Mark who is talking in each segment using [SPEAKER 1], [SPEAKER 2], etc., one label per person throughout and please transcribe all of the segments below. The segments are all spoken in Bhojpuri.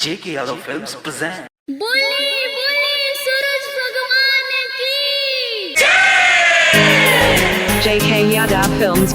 [SPEAKER 1] J.K. Yadav Films present.
[SPEAKER 2] बोली बोली सूरज भगवान की
[SPEAKER 3] J.K. Yadav Films.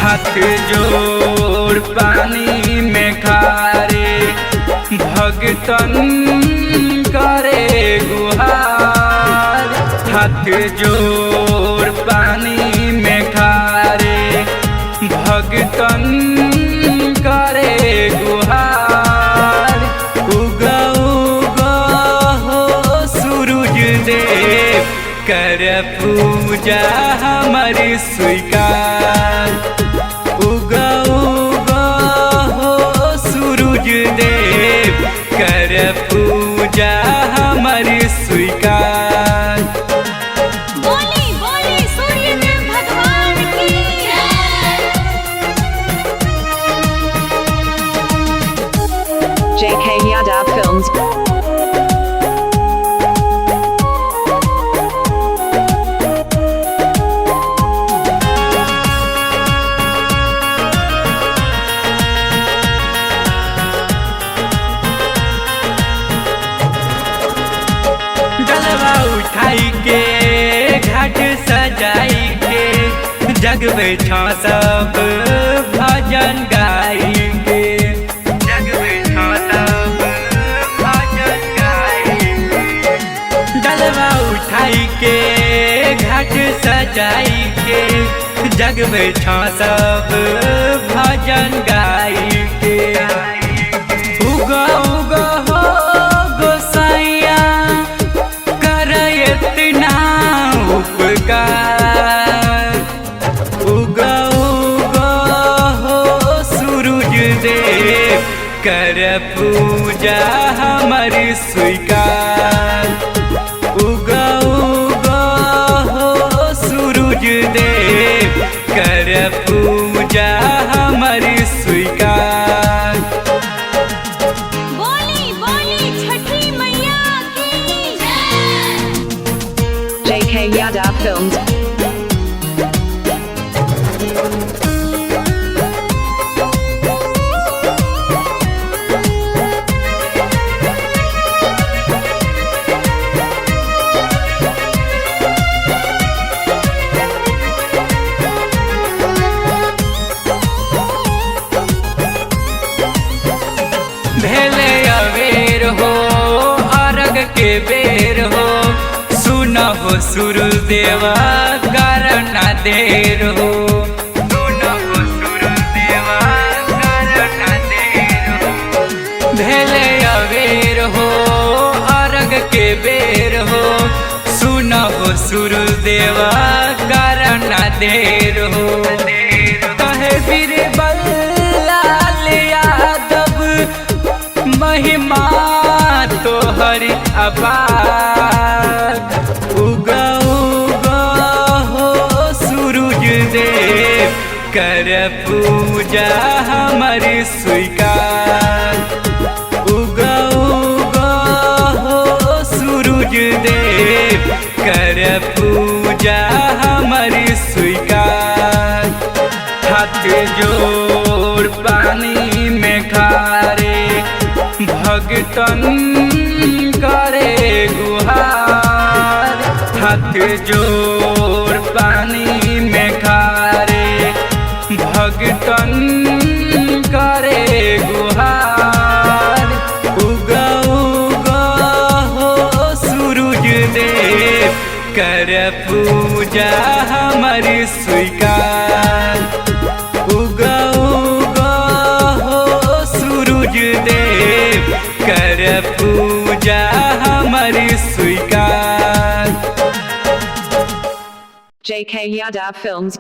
[SPEAKER 4] हाथ जोड़ पानी में खारे भगतन करे गुहार। हाथ जोड़ पानी में खारे भगतन करे गुहार। उगा उगा हो सूरज देव कर पूजा हमारी स्वीकार। उगा उगा हो सूरज देव कर पूजा हमारी स्वीकार।
[SPEAKER 2] बोली बोली सूर्य देव भगवान की
[SPEAKER 3] J.K. Yadav Films.
[SPEAKER 4] जलवा उठाई के घाट सजाई के जग बैठा सब भजन गाई के। जग बैठा सब भजन गाई के। जलवा उठाई के घाट सजाई के जग बैठा सब भजन गाई के। उगा उगा हो गोसाइया कर इतना उपकार। उगा उगा हो सूरज देव कर पूजा हमारी स्वीकार। उगा उगा हो सूरज देव कर पूजा हमारी स्वीकार।
[SPEAKER 2] बोली बोली छठी मैया की
[SPEAKER 3] J.K. Yadav Films.
[SPEAKER 4] भेले अवेर हो अर्घ के बेर हो सुन हो सूर्यदेवा करना देर हो। सुन हो सूर्यदेवा करना देर हो। भेले अवेर हो अर्घ के बेर हो सुन हो सूर्यदेवा करना देर हो। कहे वीर बल्लाल यादव महिमा तो हरि अपार। उगा उगा हो सूरज देव कर पूजा हमारी स्वीकार। उगा उगा हो सूरज देव कर पूजा हमारी स्वीकार। हाथ जोड़ पानी में खारे भगतन करे गुहार। हाथ जोड़ पानी में खारे भगतन करे गुहार। उगा उगा हो सूरज देव कर पूजा हमारी स्वीकार। उगा उगा हो सूरज देव कर पूजा हमारी स्वीकार।
[SPEAKER 3] J.K. Yadav Films.